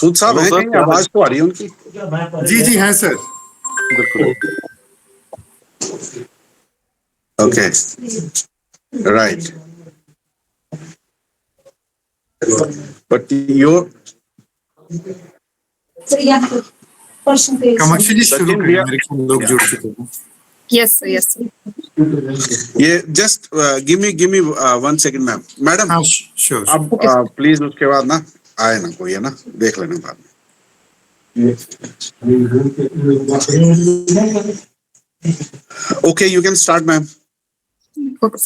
सूद साहब हेलो हैं सर, कहीं? क्या आवाज तो आ रही है उनकी। जी जी हैं सर। बिल्कुल। Okay, right, but your Kamakshi ji शुरू सचिन करें, भैया, मेरे ख्याल लोग जुड़ चुके हैं। Yes, sir. Yes, sir. ये just give me 1 second madam. हाँ श्योर। अब प्लीज उसके बाद ना आए ना कोई, है ना, देख लेना बाद में। Okay, you can start, ma'am. Okay.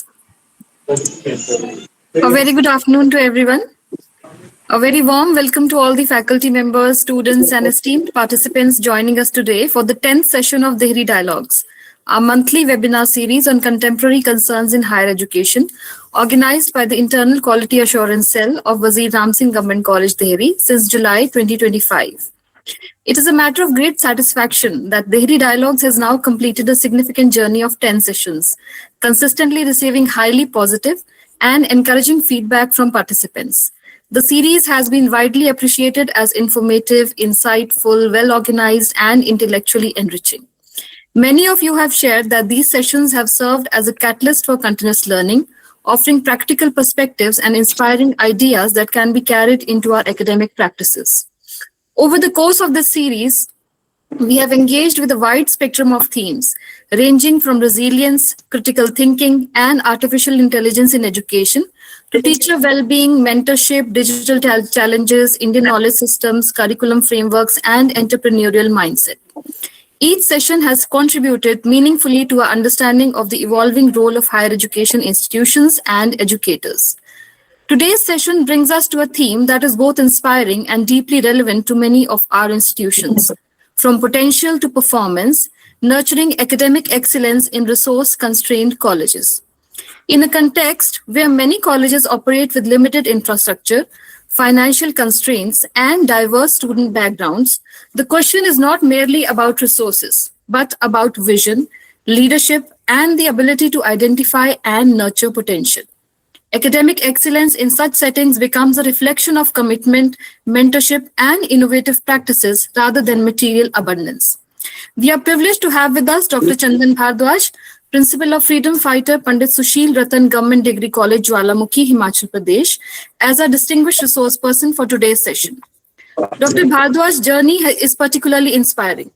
A very good afternoon to everyone. A very warm welcome to all the faculty members, students, and esteemed participants joining us today for the 10th session of Dehri Dialogues, our monthly webinar series on contemporary concerns in higher education, organized by the Internal Quality Assurance Cell of Wazir Ram Singh Govt. College, Dehri since July 2025. It is a matter of great satisfaction that Dehri Dialogues has now completed a significant journey of 10 sessions, consistently receiving highly positive and encouraging feedback from participants. The series has been widely appreciated as informative, insightful, well-organized, and intellectually enriching. Many of you have shared that these sessions have served as a catalyst for continuous learning, offering practical perspectives and inspiring ideas that can be carried into our academic practices. Over the course of this series, we have engaged with a wide spectrum of themes, ranging from resilience, critical thinking, and artificial intelligence in education, to teacher well-being, mentorship, digital challenges, Indian knowledge systems, curriculum frameworks, and entrepreneurial mindset. Each session has contributed meaningfully to our understanding of the evolving role of higher education institutions and educators. Today's session brings us to a theme that is both inspiring and deeply relevant to many of our institutions, from potential to performance, nurturing academic excellence in resource-constrained colleges. In a context where many colleges operate with limited infrastructure, financial constraints, and diverse student backgrounds, the question is not merely about resources, but about vision, leadership, and the ability to identify and nurture potential. Academic excellence in such settings becomes a reflection of commitment, mentorship, and innovative practices rather than material abundance. We are privileged to have with us Dr. Chandan Bhardwaj, Principal of Freedom Fighter Pandit Sushil Ratan Government Degree College, Jwalamukhi, Himachal Pradesh, as our distinguished resource person for today's session. Dr. Bhardwaj's journey is particularly inspiring.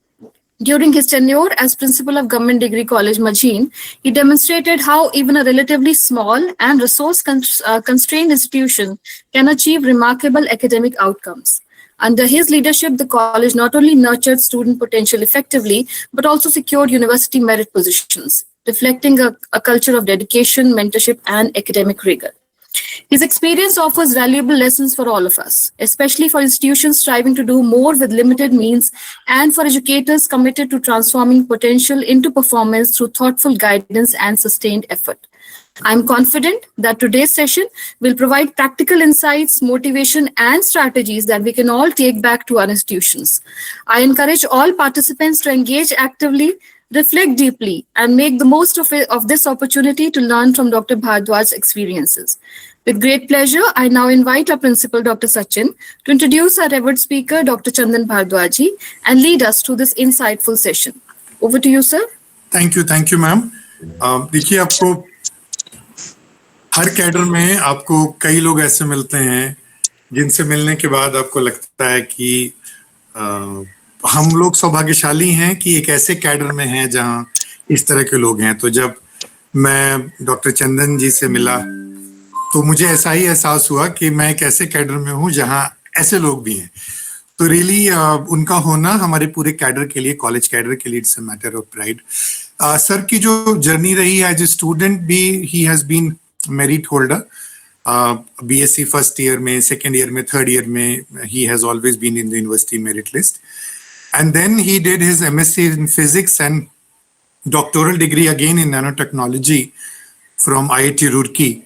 During his tenure as principal of Government Degree College, Majhin, he demonstrated how even a relatively small and resource-constrained institution can achieve remarkable academic outcomes. Under his leadership, the college not only nurtured student potential effectively, but also secured university merit positions, reflecting a culture of dedication, mentorship, and academic rigor. His experience offers valuable lessons for all of us, especially for institutions striving to do more with limited means and for educators committed to transforming potential into performance through thoughtful guidance and sustained effort. I'm confident that today's session will provide practical insights, motivation, and strategies that we can all take back to our institutions. I encourage all participants to engage actively, reflect deeply, and make the most of this opportunity to learn from Dr. Bhardwaj's experiences. With great pleasure, I now invite our principal, Dr. Sachin, to introduce our revered speaker, Dr. Chandan Bhardwaji, and lead us through this insightful session. Over to you, sir. Thank you ma'am. देखिए, आपको हर cadre में आपको कई लोग ऐसे मिलते हैं जिनसे मिलने के बाद आपको लगता है कि हम लोग सौभाग्यशाली हैं कि एक ऐसे कैडर में हैं जहां इस तरह के लोग हैं। तो जब मैं डॉक्टर चंदन जी से मिला तो मुझे ऐसा ही एहसास हुआ कि मैं एक ऐसे कैडर में हूं जहां ऐसे लोग भी हैं। तो रियली उनका होना हमारे पूरे कैडर के लिए, कॉलेज कैडर के लिए, it's a matter of pride. Sir की जो जर्नी रही है एज ए स्टूडेंट भी, he has been merit holder, BSc first year में, सेकेंड ईयर में, थर्ड ईयर में, he has always been in the university merit list. And then he did his MSc in physics and doctoral degree again in nano technology from IIT Roorkee.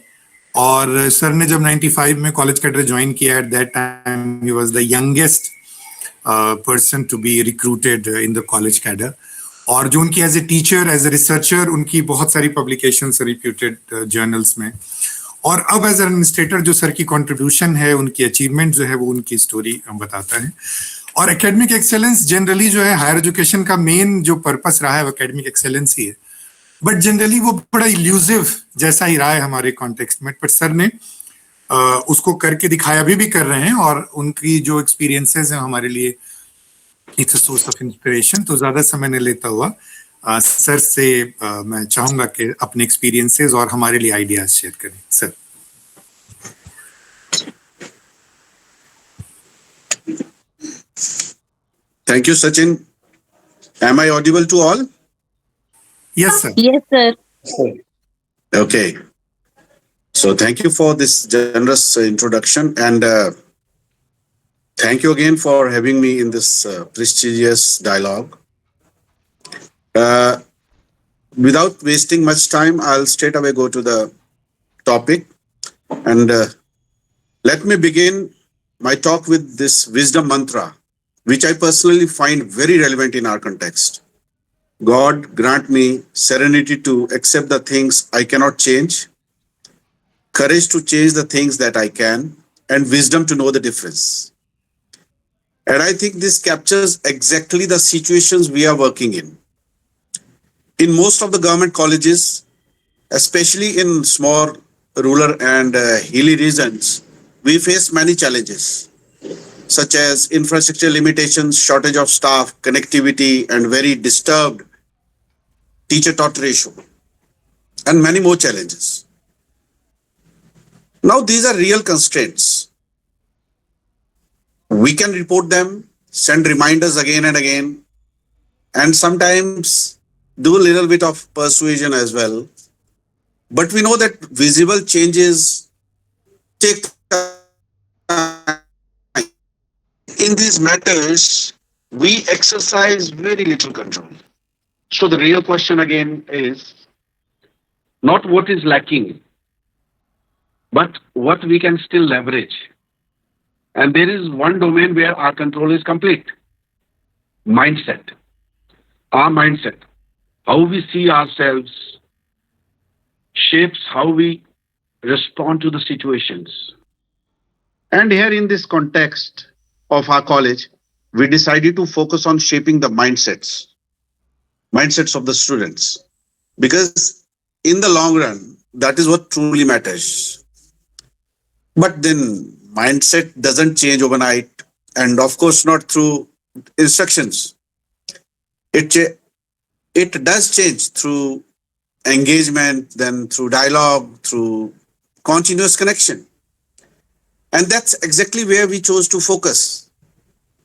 और sir ने जब 95 में college cadre join किया, at that time he was the youngest person to be recruited in the college cadre. और जो उनकी as a teacher, as a researcher, उनकी बहुत सारी पब्लिकेशंस रिप्यूटेड जर्नल्स में, और अब एज एडमिनिस्ट्रेटर जो सर की कंट्रीब्यूशन है, उनकी अचीवमेंट जो है वो उनकी स्टोरी हम बताता है। और एकेडमिक एक्सेलेंस जनरली जो है हायर एजुकेशन का मेन जो पर्पस रहा है वो एकेडमिक एक्सेलेंस ही है, बट जनरली वो बड़ा इल्यूसिव जैसा ही रहा है हमारे कॉन्टेक्स्ट में। पर सर ने उसको करके दिखाया, अभी भी कर रहे हैं, और उनकी जो एक्सपीरियंसेस हैं हमारे लिए it's a source of inspiration. तो ज्यादा समय नहीं लेता हुआ सर से मैं चाहूंगा कि अपने एक्सपीरियंसेस और हमारे लिए आइडियाज शेयर करें। Sir. Thank you, Sachin. Am I audible to all? Yes sir. Yes, sir. Okay. So thank you for this generous introduction, and thank you again for having me in this prestigious dialogue. Without wasting much time, I'll straight away go to the topic, and let me begin my talk with this wisdom mantra, which I personally find very relevant in our context. God grant me serenity to accept the things I cannot change, courage to change the things that I can, and wisdom to know the difference. And I think this captures exactly the situations we are working in. In most of the government colleges, especially in small, rural and hilly regions, we face many challenges, such as infrastructure limitations, shortage of staff, connectivity, and very disturbed teacher-taught ratio, and many more challenges. Now, these are real constraints. We can report them, send reminders again and again, and sometimes do a little bit of persuasion as well. But we know that visible changes take time. In these matters, we exercise very little control. So the real question again is not what is lacking, but what we can still leverage. And there is one domain where our control is complete: mindset. Our mindset, how we see ourselves, shapes how we respond to the situations. And here in this context of our college, we decided to focus on shaping the mindsets of the students, because in the long run, that is what truly matters. But then mindset doesn't change overnight, and of course not through instructions. It does change through engagement, then through dialogue, through continuous connection. And that's exactly where we chose to focus.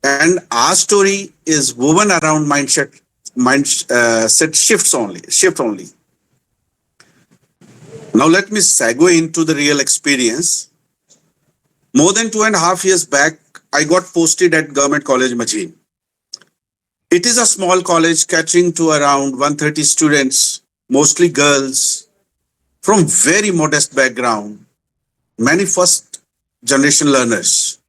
And our story is woven around mindset shift only. Now let me segue into the real experience. More than 2.5 years back, I got posted at Govt.College, Majin. It is a small college catering to around 130 students, mostly girls, from very modest background, many first generation learners.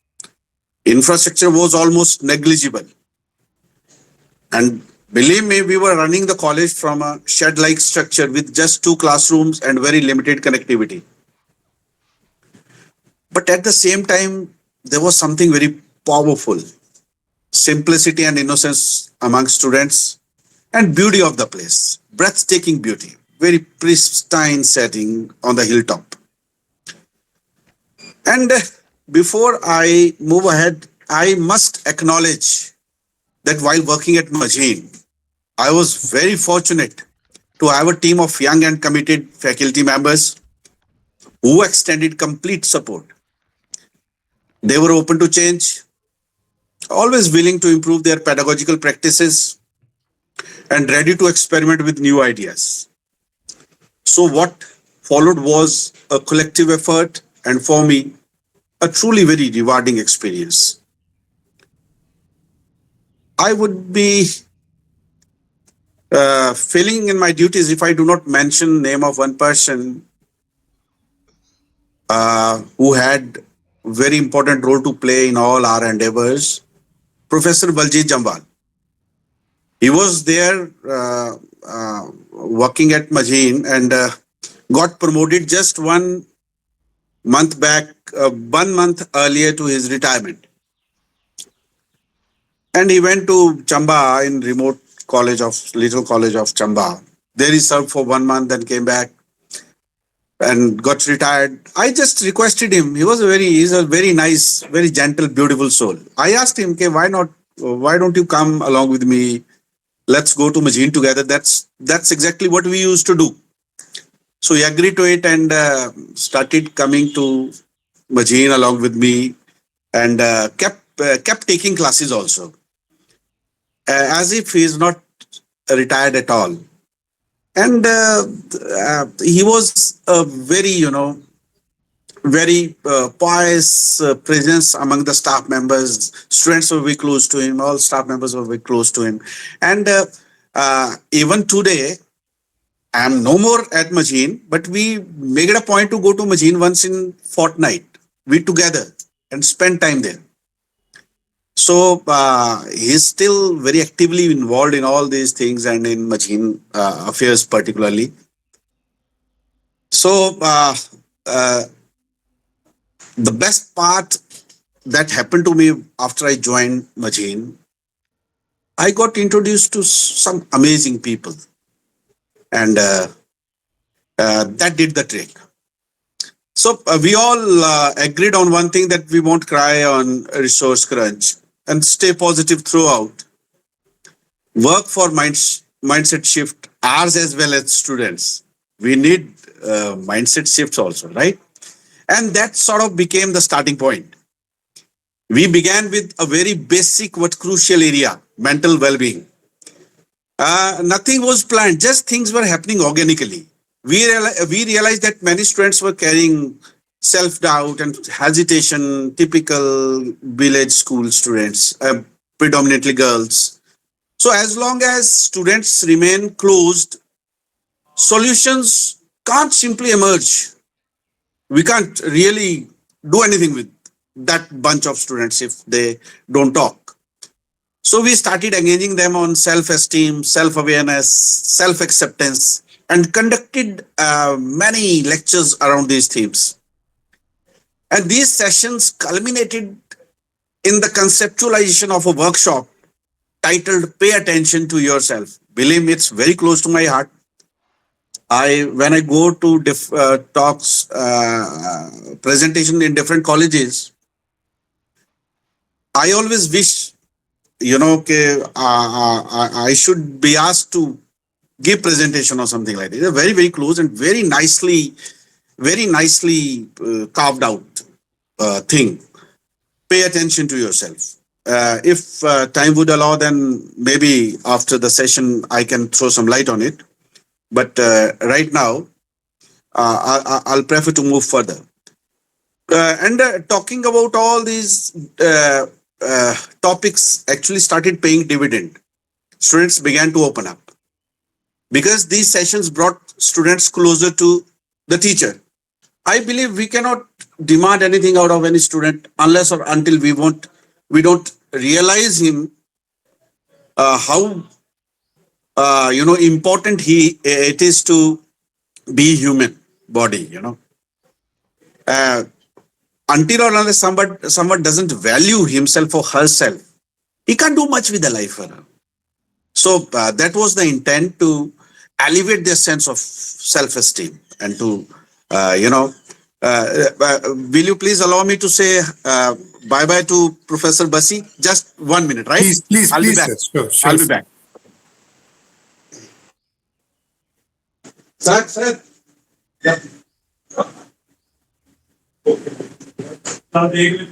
Infrastructure was almost negligible. And believe me, we were running the college from a shed-like structure with just 2 classrooms and very limited connectivity. But at the same time, there was something very powerful: simplicity and innocence among students, and beauty of the place, breathtaking beauty, very pristine setting on the hilltop. And before I move ahead, I must acknowledge that while working at Majin, I was very fortunate to have a team of young and committed faculty members who extended complete support. They were open to change, always willing to improve their pedagogical practices, and ready to experiment with new ideas. So what followed was a collective effort, and for me, a truly very rewarding experience. I would be failing in my duties if I do not mention name of one person who had very important role to play in all our endeavors, Professor Baljit Jambal. He was there working at Majin and got promoted just 1 month back, 1 month earlier to his retirement. And he went to Chamba in remote little college of Chamba. There he served for 1 month and came back and got retired. I just requested him. He's a very nice, very gentle, beautiful soul. I asked him, okay, why don't you come along with me? Let's go to Majin together. That's exactly what we used to do. So he agreed to it and started coming to Majin along with me, and kept taking classes also, as if he is not retired at all. And he was a very, very pious presence among the staff members. Students were very close to him. All staff members were very close to him. And even today, I am no more at Majin, but we make it a point to go to Majin once in fortnight. We together and spend time there. So he's still very actively involved in all these things and in Majin affairs particularly. So the best part that happened to me after I joined Majin, I got introduced to some amazing people, and that did the trick. So we all agreed on one thing, that we won't cry on resource crunch and stay positive throughout. Work for mindset shift, ours as well as students. We need mindset shifts also, right? And that sort of became the starting point. We began with a very basic but crucial area, mental well-being. Nothing was planned, just things were happening organically. We realized that many students were carrying self-doubt and hesitation, typical village school students, predominantly girls. So as long as students remain closed, solutions can't simply emerge. We can't really do anything with that bunch of students if they don't talk. So we started engaging them on self-esteem, self-awareness, self-acceptance, and conducted many lectures around these themes. And these sessions culminated in the conceptualization of a workshop titled Pay Attention to Yourself. Believe me, it's very close to my heart. When I go to talks, presentation in different colleges, I always wish, I should be asked to give presentation or something like that. It's a very, very close and very nicely carved out thing. Pay attention to yourself. If time would allow, then maybe after the session I can throw some light on it. But right now, I'll prefer to move further. And talking about all these topics actually started paying dividend. Students began to open up because these sessions brought students closer to the teacher. I believe we cannot demand anything out of any student unless or until we don't realize him how important it is to be human body. Until or unless someone doesn't value himself or herself, he can't do much with the life. So that was the intent, to elevate their sense of self-esteem and to will you please allow me to say bye-bye to Professor Basi? Just 1 minute, right? Please, I'll be back. sir. Sure, I'll be sir. back. Sir. Yeah. Okay.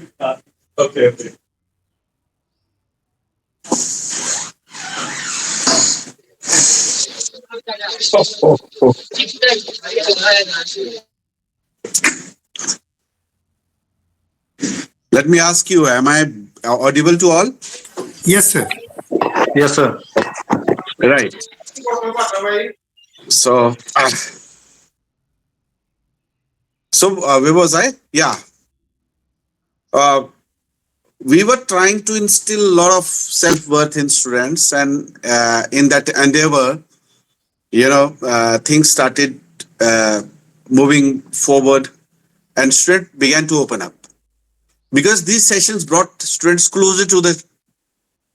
Let me ask you, am I audible to all? Yes, sir. Yes, sir. Right. So, where was I? Yeah. We were trying to instill a lot of self-worth in students, and in that endeavor, things started moving forward. and students began to open up because these sessions brought students closer to the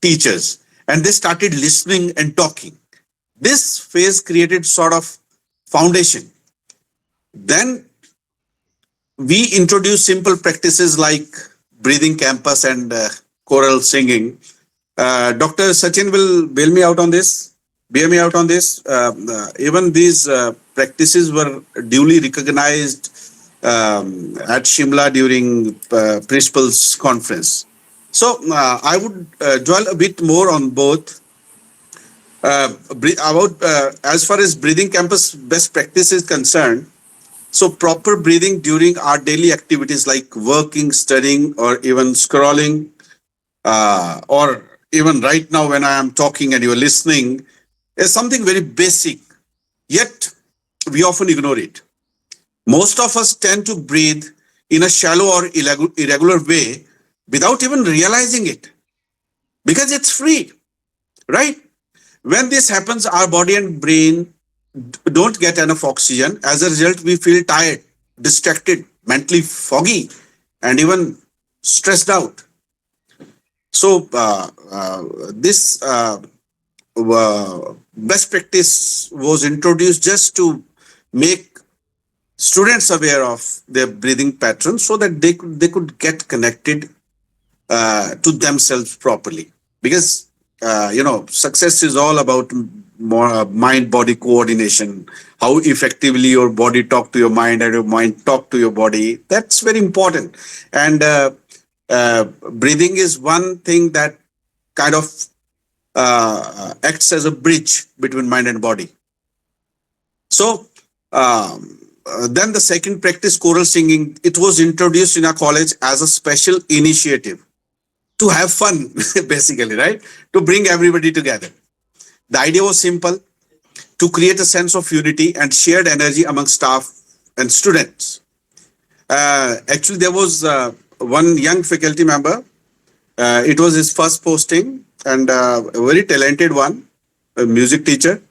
teachers and they started listening and talking. This phase created sort of foundation. Then we introduced simple practices like breathing campus and choral singing. Dr. Sachin will bail me out on this. Bear me out on this. Even these practices were duly recognized at Shimla during principals conference. So I would dwell a bit more on both. About as far as breathing campus best practice is concerned, so proper breathing during our daily activities like working, studying, or even scrolling, or even right now when I am talking and you are listening, is something very basic. Yet we often ignore it. Most of us tend to breathe in a shallow or irregular way without even realizing it because it's free, right? When this happens, our body and brain don't get enough oxygen. As a result, we feel tired, distracted, mentally foggy, and even stressed out. So, this best practice was introduced just to make students aware of their breathing patterns so that they could get connected to themselves properly because success is all about more mind body coordination, how effectively your body talk to your mind and your mind talk to your body. That's very important. And breathing is one thing that kind of acts as a bridge between mind and body. So then the second practice, choral singing, it was introduced in our college as a special initiative to have fun, basically, right? To bring everybody together. The idea was simple: to create a sense of unity and shared energy among staff and students. Actually, there was one young faculty member. It was his first posting and a very talented one, a music teacher.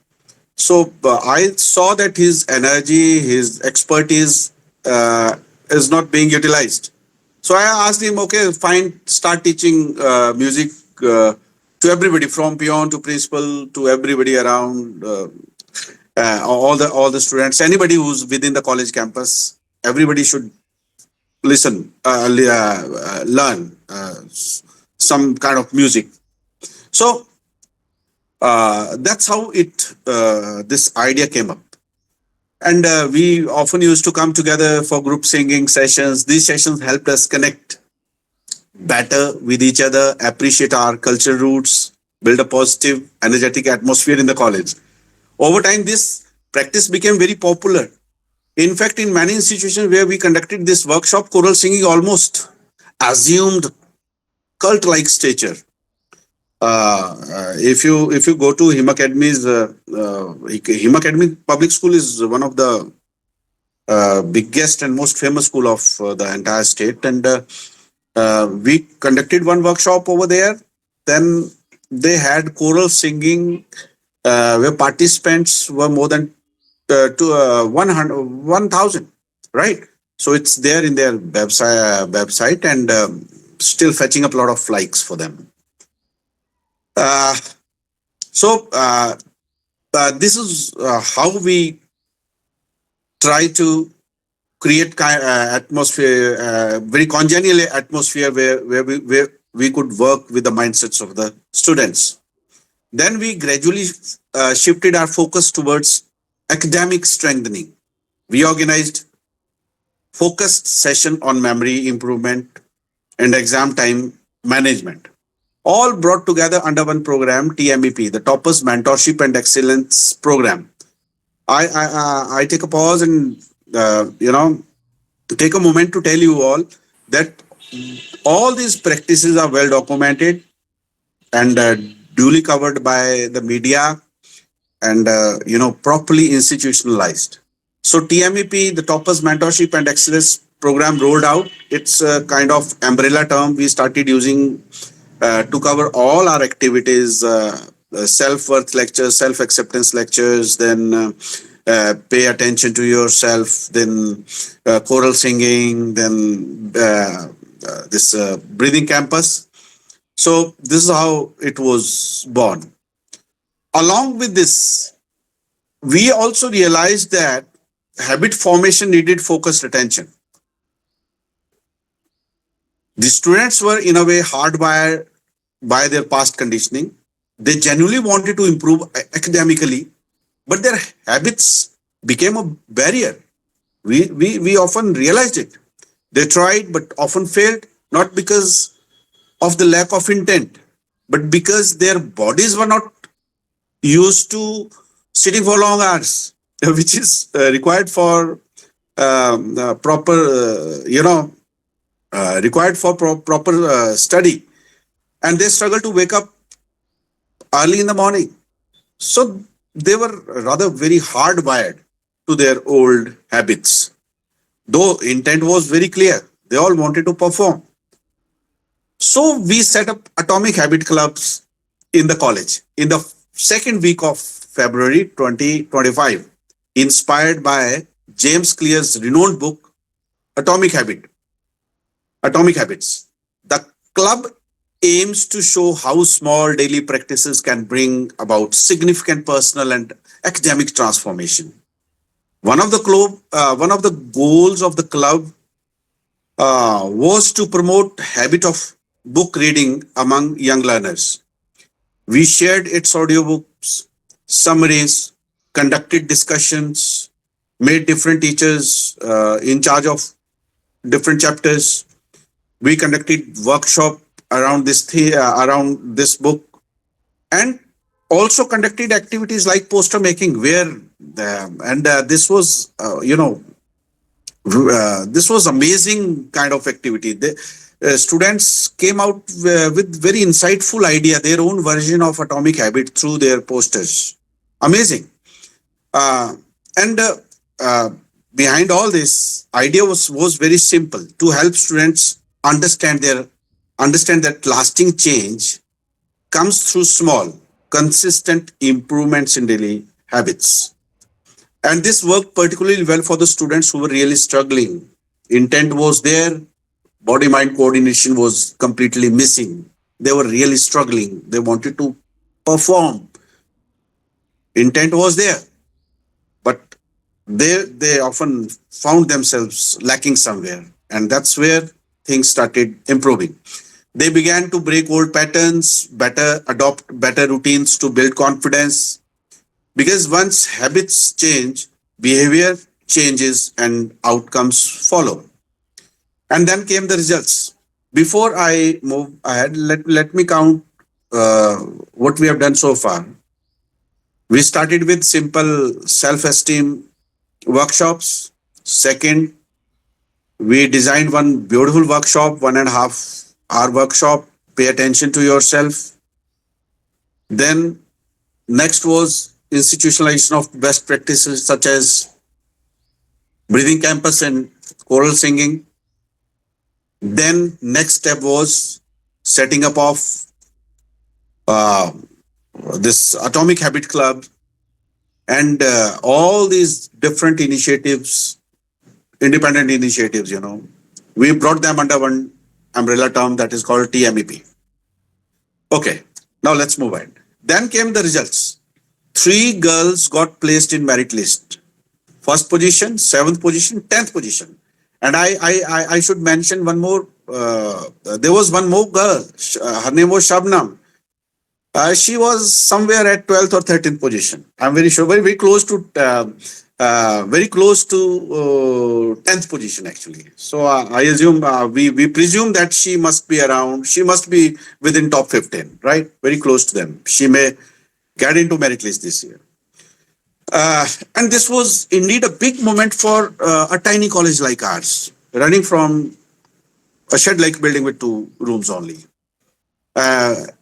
So I saw that his energy, his expertise is not being utilized. So I asked him, okay, fine, start teaching music to everybody, from peon to principal to everybody around, all the students, anybody who's within the college campus. Everybody should listen, learn some kind of music. So that's how it this idea came up. And we often used to come together for group singing sessions. These sessions helped us connect better with each other, appreciate our cultural roots, build a positive, energetic atmosphere in the college. Over time, this practice became very popular. In fact, in many institutions where we conducted this workshop, choral singing almost assumed cult-like stature. If you go to Him Academy's Him Academy Public School is one of the biggest and most famous school of the entire state, and we conducted one workshop over there. Then they had choral singing where participants were more than 1,000, right? So it's there in their website and still fetching up a lot of likes for them. Uh, so this is how we try to create atmosphere, very congenial atmosphere where we could work with the mindsets of the students. Then we gradually shifted our focus towards academic strengthening. We organized focused session on memory improvement and exam time management, all brought together under one program, TMEP, the Toppers Mentorship and Excellence Program. I take a pause and to take a moment to tell you all that all these practices are well documented and duly covered by the media and properly institutionalized. So TMEP, the Toppers Mentorship and Excellence Program, rolled out. It's a kind of umbrella term we started using to cover all our activities, self-worth lectures, self-acceptance lectures, then pay attention to yourself, then choral singing, then this breathing campus. So this is how it was born. Along with this, we also realized that habit formation needed focused attention. The students were in a way hardwired by their past conditioning. They genuinely wanted to improve academically, but their habits became a barrier. We often realized it. They tried but often failed, not because of the lack of intent, but because their bodies were not used to sitting for long hours, which is required for proper, required for proper study. And they struggle to wake up early in the morning. So they were rather very hardwired to their old habits. Though intent was very clear, they all wanted to perform. So we set up atomic habit clubs in the college in the second week of February 2025, inspired by James Clear's renowned book, Atomic Atomic Habits. The club aims to show how small daily practices can bring about significant personal and academic transformation. One of the goals of the club was to promote habit of book reading among young learners. We shared its audiobooks, summaries, conducted discussions, made different teachers in charge of different chapters. We conducted workshop around around this book, and also conducted activities like poster making, where this was this was amazing kind of activity. The students came out with very insightful idea, their own version of atomic habit through their posters. Amazing. Uh, and Behind all this, idea was very simple: to help students understand that lasting change comes through small, consistent improvements in daily habits. And this worked particularly well for the students who were really struggling. Intent was there, body mind coordination was completely missing. They were really struggling. They wanted to perform. Intent was there, but they often found themselves lacking somewhere. And that's where things started improving. They began to break old patterns, adopt better routines to build confidence. Because once habits change, behavior changes and outcomes follow. And then came the results. Before I move ahead, let me count what we have done so far. We started with simple self-esteem workshops. Second, we designed one beautiful workshop, 1.5 hour workshop. Pay attention to yourself. Then next was institutionalization of best practices such as breathing campus and choral singing. Then next step was setting up of uh, this atomic habit club, and all these different initiatives, independent initiatives, we brought them under one umbrella term that is called TMEP. Okay, now let's move ahead. Then came the results. 3 girls got placed in merit list. First position, 7th position, 10th position. And I should mention one more. There was one more girl. Her name was Shabnam. She was somewhere at 12th or 13th position. I'm very sure, very close to 10th position actually. So I assume we presume that she must be within top 15, right? Very close to them. She may get into merit list this year. And this was indeed a big moment for a tiny college like ours, running from a shed-like building with 2 rooms only.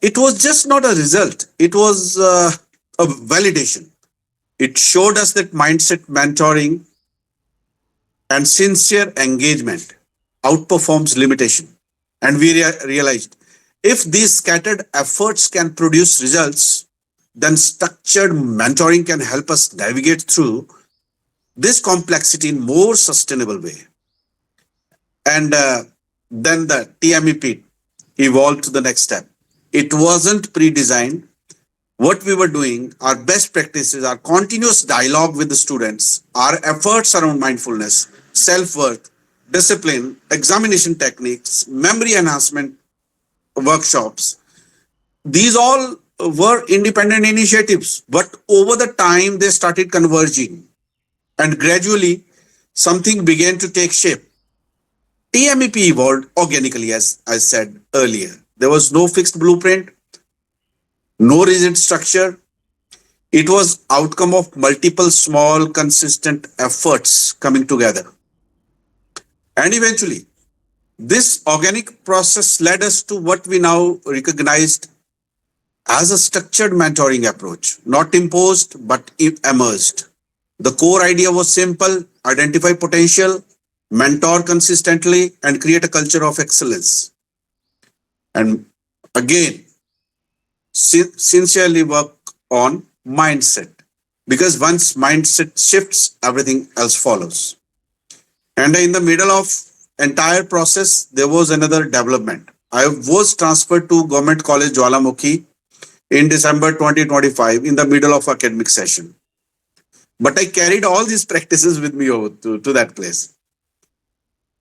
It was just not a result. It was a validation. It showed us that mindset mentoring and sincere engagement outperforms limitation. And we realized if these scattered efforts can produce results, then structured mentoring can help us navigate through this complexity in more sustainable way. And then the TMEP evolved to the next step. It wasn't pre-designed. What we were doing, our best practices, our continuous dialogue with the students, our efforts around mindfulness, self-worth, discipline, examination techniques, memory enhancement workshops. These all were independent initiatives, but over the time they started converging and gradually something began to take shape. TMEP evolved organically, as I said earlier. There was no fixed blueprint, no rigid structure. It was outcome of multiple small, consistent efforts coming together. And eventually, this organic process led us to what we now recognized as a structured mentoring approach, not imposed, but emerged. The core idea was simple: identify potential, mentor consistently, and create a culture of excellence. And again, sincerely work on mindset, because once mindset shifts, everything else follows. And in the middle of entire process, there was another development. I was transferred to Govt.College Jwalamukhi in December 2025 in the middle of academic session. But I carried all these practices with me over to that place.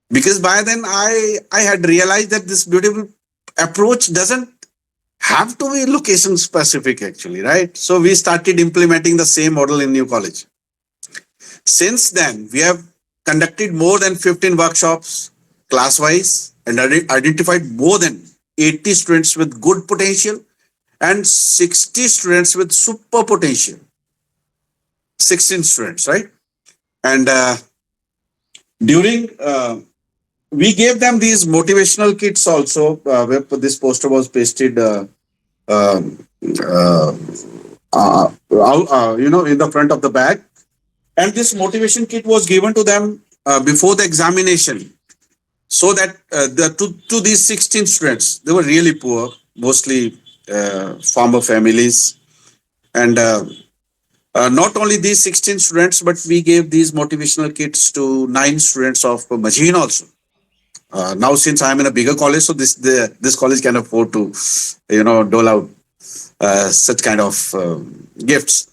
Because by then I had realized that this beautiful approach doesn't have to be location specific actually, right? So we started implementing the same model in New College. Since then, we have conducted more than 15 workshops class-wise and identified more than 80 students with good potential and 60 students with super potential. 16 students, right? And during we gave them these motivational kits also, where this poster was pasted um, uh, in the front of the bag. And this motivation kit was given to them before the examination, so that to these 16 students, they were really poor, mostly farmer families. And not only these 16 students, but we gave these motivational kits to 9 students of Majhin also. Now, since I'm in a bigger college, so this college can afford to, dole out such kind of gifts.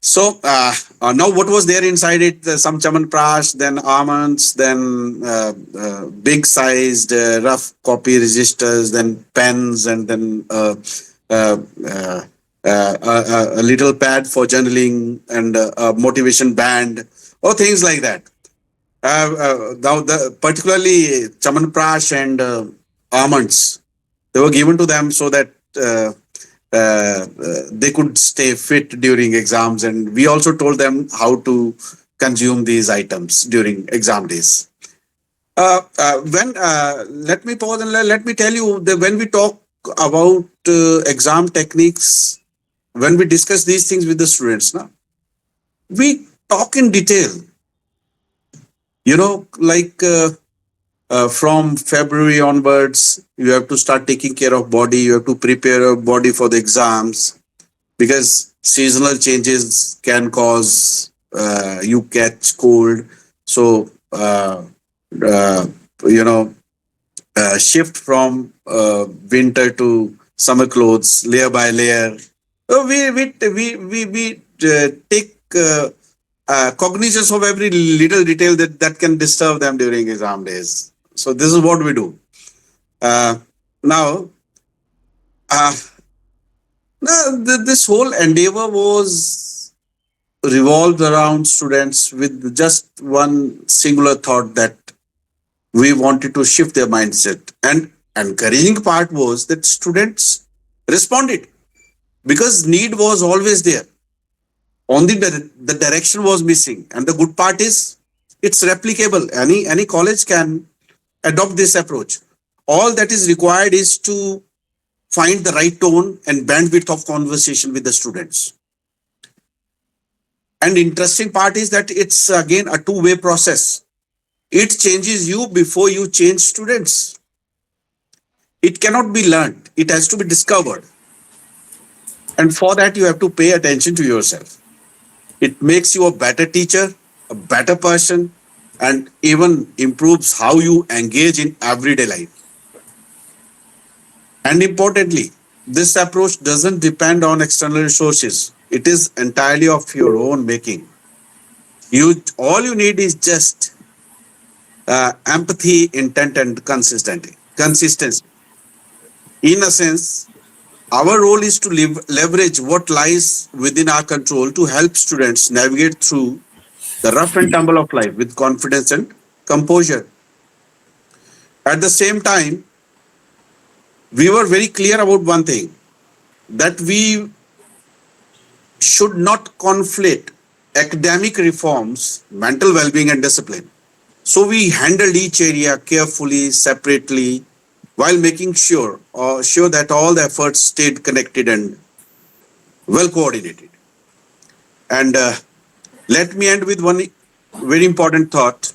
So now, what was there inside it? Some chamanprash, then almonds, then big-sized rough copy registers, then pens, and then a little pad for journaling and a motivation band, or things like that. Now, particularly chamanprash and almonds, they were given to them so that they could stay fit during exams, and we also told them how to consume these items during exam days. When let me pause and let me tell you that when we talk about exam techniques, when we discuss these things with the students, now we talk in detail. Like from February onwards, you have to start taking care of body. You have to prepare your body for the exams, because seasonal changes can cause you catch cold. So shift from winter to summer clothes layer by layer. So we take cognizance of every little detail that can disturb them during exam days. So this is what we do. Now, this whole endeavor was revolved around students with just one singular thought, that we wanted to shift their mindset. And encouraging part was that students responded, because need was always there. Only the direction was missing. And the good part is it's replicable. Any college can adopt this approach. All that is required is to find the right tone and bandwidth of conversation with the students. And interesting part is that it's again a two-way process. It changes you before you change students. It cannot be learned. It has to be discovered. And for that, you have to pay attention to yourself. It makes you a better teacher, a better person, and even improves how you engage in everyday life. And importantly, this approach doesn't depend on external resources. It is entirely of your own making. You all you need is just empathy, intent, and consistency. In a sense, our role is to leverage what lies within our control to help students navigate through the rough and tumble of life with confidence and composure. At the same time, we were very clear about one thing, that we should not conflate academic reforms, mental well being, and discipline. So we handled each area carefully, separately, while making sure that all the efforts stayed connected and well coordinated. And let me end with one very important thought.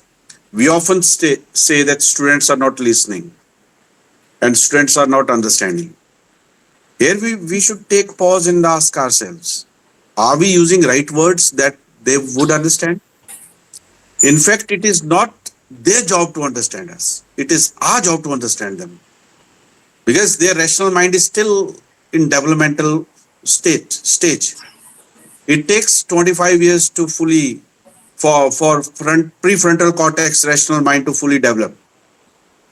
We often say that students are not listening and students are not understanding. Here we should take pause and ask ourselves, are we using right words that they would understand? In fact, it is not their job to understand us. It is our job to understand them, because their rational mind is still in developmental stage. It takes 25 years to fully for prefrontal cortex rational mind to fully develop.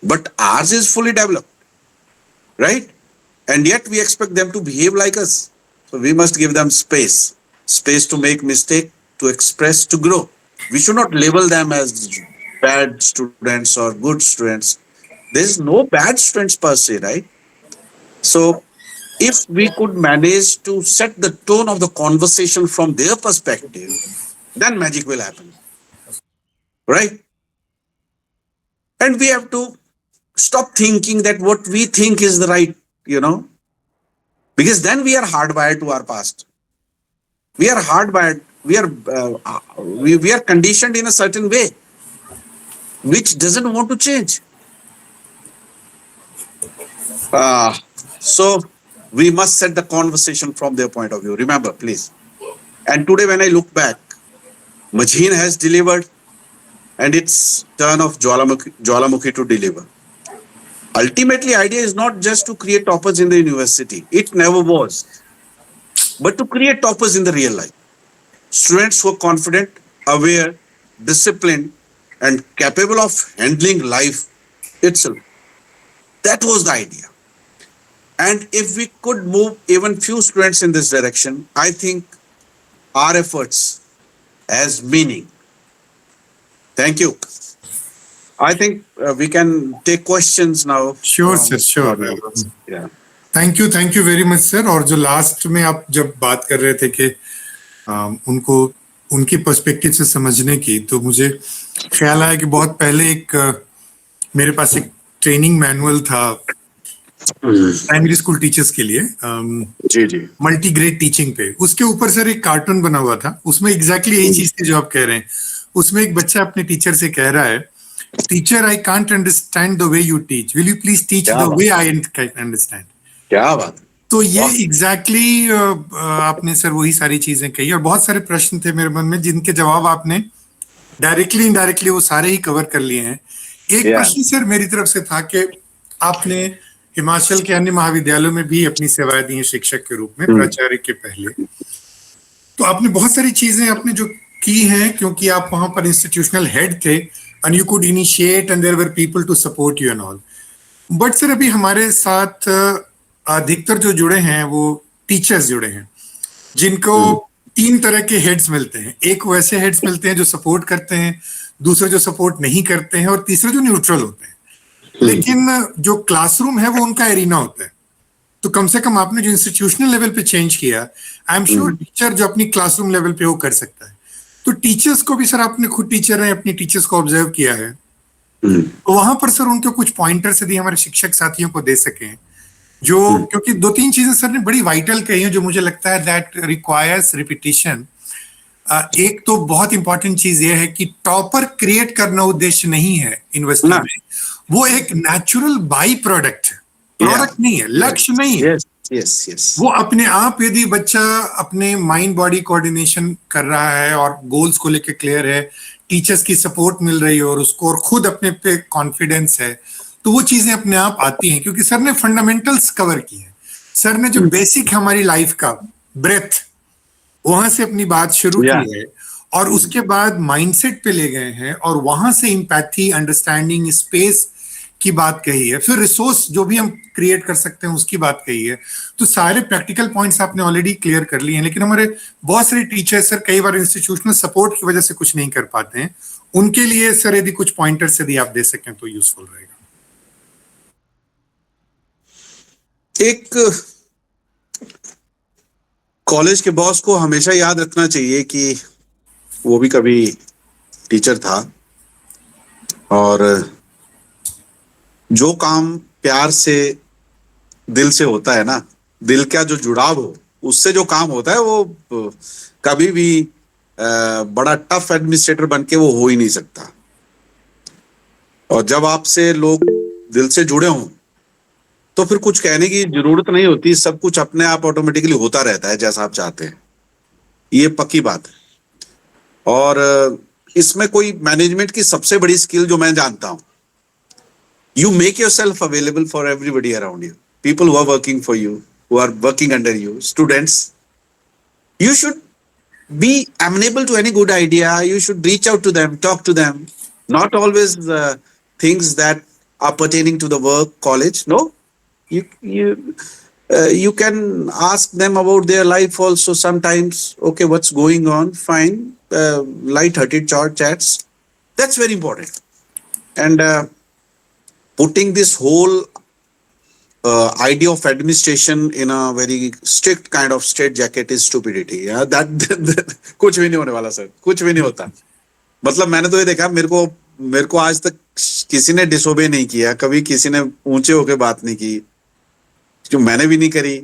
But ours is fully developed, right? And yet we expect them to behave like us. So we must give them space to make mistake, to express, to grow. We should not label them as bad students or good students. There is no bad students per se, right? So if we could manage to set the tone of the conversation from their perspective, then magic will happen, right? And we have to stop thinking that what we think is the right, because then we are hardwired to our past. We are hardwired. We are conditioned in a certain way, which doesn't want to change. So we must set the conversation from their point of view. Remember, please. And today, when I look back, Majheen has delivered, and it's turn of Jwalamukhi to deliver. Ultimately, idea is not just to create toppers in the university. It never was. But to create toppers in the real life. Students who are confident, aware, disciplined, and capable of handling life itself. That was the idea. And if we could move even few students in this direction, I think our efforts has meaning. Thank you. I think we can take questions now. Sure, sir, sure. Yeah. Thank you very much sir. और जो last में आप जब बात कर रहे थे कि उनको उनकी पर्सपेक्टिव से समझने की, तो मुझे ख्याल आया कि बहुत पहले मेरे पास एक ट्रेनिंग मैनुअल था प्राइमरी स्कूल टीचर्स के लिए, जी मल्टी ग्रेड टीचिंग पे. उसके ऊपर सर एक कार्टून बना हुआ था. उसमें एग्जैक्टली यही चीज थी जो आप कह रहे हैं. उसमें एक बच्चा अपने टीचर से कह रहा है, teacher I can't understand the way you teach, will you please teach the way I understand. क्या बात. तो ये एग्जैक्टली आपने सर वही सारी चीजें कही. और बहुत सारे प्रश्न थे मेरे मन में जिनके जवाब आपने डायरेक्टली इनडायरेक्टली वो सारे ही कवर कर लिए हैं. एक प्रश्न सर मेरी तरफ से था कि आपने हिमाचल के अन्य महाविद्यालयों में भी अपनी सेवाएं दी हैं शिक्षक के रूप में, प्राचार्य के पहले. तो आपने बहुत सारी चीजें आपने जो की हैं, क्योंकि आप वहां पर इंस्टीट्यूशनल हेड थे and you could initiate and there were people to support you and all. But sir अभी हमारे साथ अधिकतर जो जुड़े हैं वो टीचर्स जुड़े हैं, जिनको तीन तरह के हेड्स मिलते हैं. एक वैसे हेड्स मिलते हैं जो सपोर्ट करते हैं, दूसरे जो सपोर्ट नहीं करते हैं, और तीसरे जो न्यूट्रल होते हैं. लेकिन जो क्लासरूम है वो उनका एरिना होता है. तो कम से कम आपने जो इंस्टीट्यूशनल लेवल पे चेंज किया, आई एम श्योर टीचर जो अपनी क्लासरूम लेवल पे वो कर सकता है. तो टीचर्स को भी सर, आपने खुद टीचर हैं, अपनी टीचर्स को ऑब्जर्व किया है, तो वहां पर सर उनके कुछ पॉइंटर्स यदि हमारे शिक्षक साथियों को दे सकें, जो क्योंकि दो तीन चीजें सर ने बड़ी वाइटल कही हैं जो मुझे लगता है दैट रिक्वायर्स रिपीटिशन. एक तो बहुत इंपॉर्टेंट चीज ये है कि टॉपर क्रिएट करना उद्देश्य नहीं है यूनिवर्सिटी में. वो एक नेचुरल बाई प्रोडक्ट नहीं है, लक्ष्य नहीं है. yes. वो अपने आप, यदि बच्चा अपने माइंड बॉडी कोऑर्डिनेशन कर रहा है और गोल्स को लेके क्लियर है, टीचर्स की सपोर्ट मिल रही है और उसको और खुद अपने पे कॉन्फिडेंस है, तो वो चीजें अपने आप आती हैं, क्योंकि सर ने फंडामेंटल्स कवर किए हैं। सर ने जो बेसिक हमारी लाइफ का ब्रेथ, वहां से अपनी बात शुरू या की है और उसके बाद माइंडसेट पे ले गए हैं और वहां से इम्पैथी, अंडरस्टैंडिंग, स्पेस की बात कही है, फिर रिसोर्स जो भी हम क्रिएट कर सकते हैं उसकी बात कही है। तो सारे प्रैक्टिकल पॉइंट्स आपने ऑलरेडी क्लियर कर लिए हैं, लेकिन हमारे बहुत सारे टीचर्स सर कई बार इंस्टीट्यूशनल सपोर्ट की वजह से कुछ नहीं कर पाते हैं। उनके लिए सर यदि कुछ पॉइंटर्स यदि आप दे सकें तो यूजफुल रहेगा। एक कॉलेज के बॉस को हमेशा याद रखना चाहिए कि वो भी कभी टीचर था, और जो काम प्यार से दिल से होता है ना, दिल का जो जुड़ाव हो उससे जो काम होता है वो कभी भी बड़ा टफ एडमिनिस्ट्रेटर बन के वो हो ही नहीं सकता। और जब आपसे लोग दिल से जुड़े हों तो फिर कुछ कहने की जरूरत नहीं होती, सब कुछ अपने आप ऑटोमेटिकली होता रहता है जैसा आप चाहते हैं। ये पक्की बात है। और इसमें कोई मैनेजमेंट की सबसे बड़ी स्किल जो मैं जानता हूं, you make yourself available for everybody around you, people who are working for you, who are working under you, students. You should be amenable to any good idea. You should reach out to them, talk to them, not always things that are pertaining to the work college. No, you can ask them about their life also sometimes. Okay, what's going on? Fine. Light-hearted chats, that's very important. And putting this whole idea of administration in a very strict kind of straitjacket is stupidity. Yeah, that कुछ भी नहीं होने वाला sir, कुछ भी नहीं होता। मतलब मैंने तो ये देखा, मेरे को आज तक किसी ने डिसोबे नहीं किया, कभी किसी ने ऊंचे होके बात नहीं की, जो मैंने भी नहीं करी।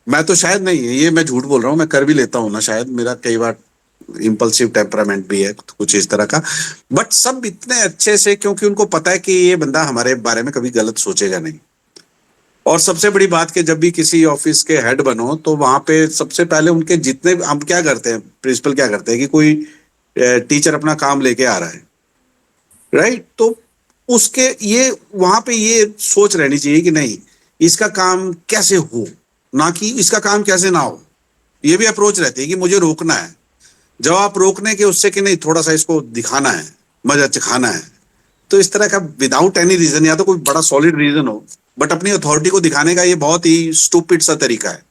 मैं तो शायद नहीं, ये मैं झूठ बोल रहा हूँ, मैं कर भी लेता हूँ ना शायद, मेरा कई बार इंपल्सिव टेम्परामेंट भी है कुछ इस तरह का, बट सब इतने अच्छे से, क्योंकि उनको पता है कि ये बंदा हमारे बारे में कभी गलत सोचेगा नहीं। और सबसे बड़ी बात कि जब भी किसी ऑफिस के हेड बनो तो वहां पे सबसे पहले उनके जितने, हम क्या करते हैं, प्रिंसिपल क्या करते हैं कि कोई टीचर अपना काम लेके आ रहा है, राइट, तो उसके ये वहां पे ये सोच रहनी चाहिए कि नहीं, इसका काम कैसे हो, ना कि इसका काम कैसे ना हो। ये भी अप्रोच रहती है कि मुझे रोकना है। जब आप रोकने के उससे कि नहीं, थोड़ा सा इसको दिखाना है, मजा चखाना है, तो इस तरह का विदाउट एनी रीजन, या तो कोई बड़ा सॉलिड रीजन हो, बट अपनी अथॉरिटी को दिखाने का ये बहुत ही स्टूपिड सा तरीका है,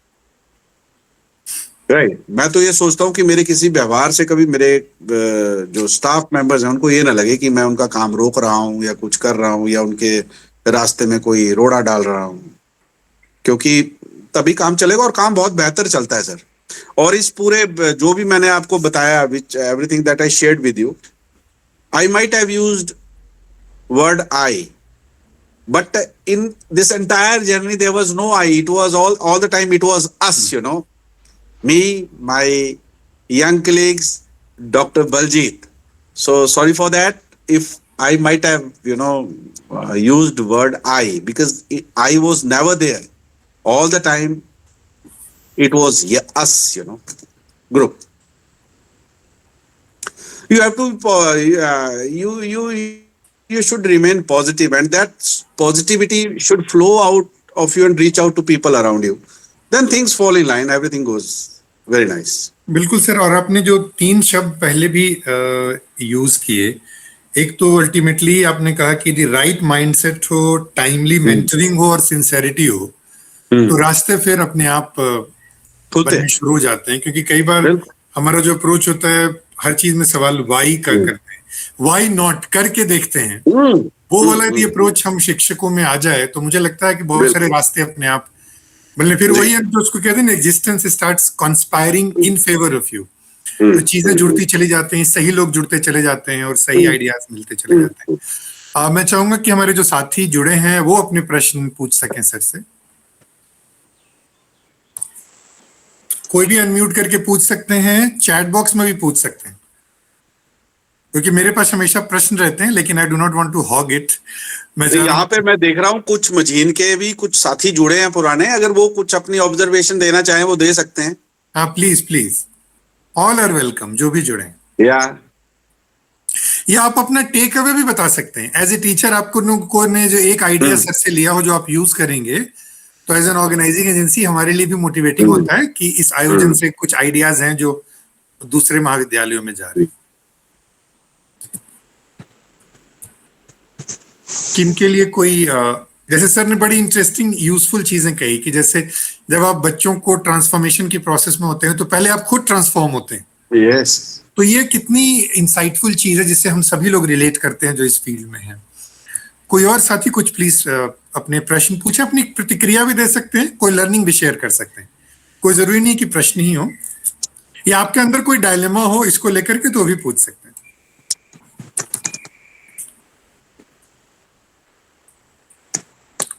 राइट। मैं तो ये सोचता हूँ कि मेरे किसी व्यवहार से कभी मेरे जो स्टाफ मेंबर्स हैं उनको ये ना लगे कि मैं उनका काम रोक रहा हूँ या कुछ कर रहा हूँ या उनके रास्ते में कोई रोड़ा डाल रहा हूँ, क्योंकि तभी काम चलेगा और काम बहुत बेहतर चलता है सर। और इस पूरे जो भी मैंने आपको बताया, which everything that I shared with you, I might have used word I, but in this entire journey there was no I, it was all the time it was us, you know, me, my young colleagues, Dr. Baljit. So sorry for that if I might have, you know, used word I, because I was never there all the time. It was us, you know, group. You have to you should remain positive, and that positivity should flow out of you and reach out to people around you. Then things fall in line, everything goes very nice. बिल्कुल sir. और आपने जो 3 शब्द पहले भी use किए, एक तो अल्टीमेटली आपने कहा कि दी राइट माइंडसेट हो, टाइमली मेंटरिंग हो और सिंसेरिटी हो, तो रास्ते फिर अपने आप बनने शुरू हो जाते हैं। क्योंकि कई बार हमारा जो अप्रोच होता है, हर चीज में सवाल वाई का करते हैं, वाई नॉट करके देखते हैं, वो वाला यदि अप्रोच हम शिक्षकों में आ जाए तो मुझे लगता है कि बहुत सारे रास्ते अपने आप, मतलब फिर वही है जो उसको कहते हैं ना, existence starts conspiring in favour of you. तो चीजें जुड़ती चली जाती हैं, सही लोग जुड़ते चले जाते हैं और सही आइडियाज मिलते चले जाते हैं। मैं चाहूंगा कि हमारे जो साथी जुड़े हैं वो अपने प्रश्न पूछ सकें सर से। कोई भी अनम्यूट करके पूछ सकते हैं, चैट बॉक्स में भी पूछ सकते हैं, क्योंकि मेरे पास हमेशा प्रश्न रहते हैं, लेकिन I do not want to hog it. यहाँ पे मैं देख रहा हूँ कुछ मजीन के भी कुछ साथी जुड़े हैं पुराने, अगर वो कुछ अपनी ऑब्जर्वेशन देना चाहें वो दे सकते हैं। हाँ please please, all are welcome, जो भी जुड़े। या या आप अपना टेक अवे भी बता सकते हैं एज ए टीचर। आपको को ने जो एक आइडिया सर से लिया हो जो आप यूज करेंगे, तो एज एन ऑर्गेनाइजिंग एजेंसी हमारे लिए भी मोटिवेटिंग होता है कि इस आयोजन से कुछ आइडियाज हैं जो दूसरे महाविद्यालयों में जा रहे हैं। किनके लिए कोई जैसे सर ने बड़ी इंटरेस्टिंग यूजफुल चीजें कही कि जैसे जब आप बच्चों को ट्रांसफॉर्मेशन की प्रोसेस में होते हैं तो पहले आप खुद ट्रांसफॉर्म होते हैं। यस। तो ये कितनी इंसाइटफुल चीज है जिससे हम सभी लोग रिलेट करते हैं जो इस फील्ड में हैं। कोई और साथी कुछ प्लीज अपने प्रश्न पूछे, अपनी प्रतिक्रिया भी दे सकते हैं, कोई लर्निंग भी शेयर कर सकते हैं। कोई जरूरी नहीं कि प्रश्न ही हो, या आपके अंदर कोई डायलेमा हो इसको लेकर के तो भी पूछ सकते हैं।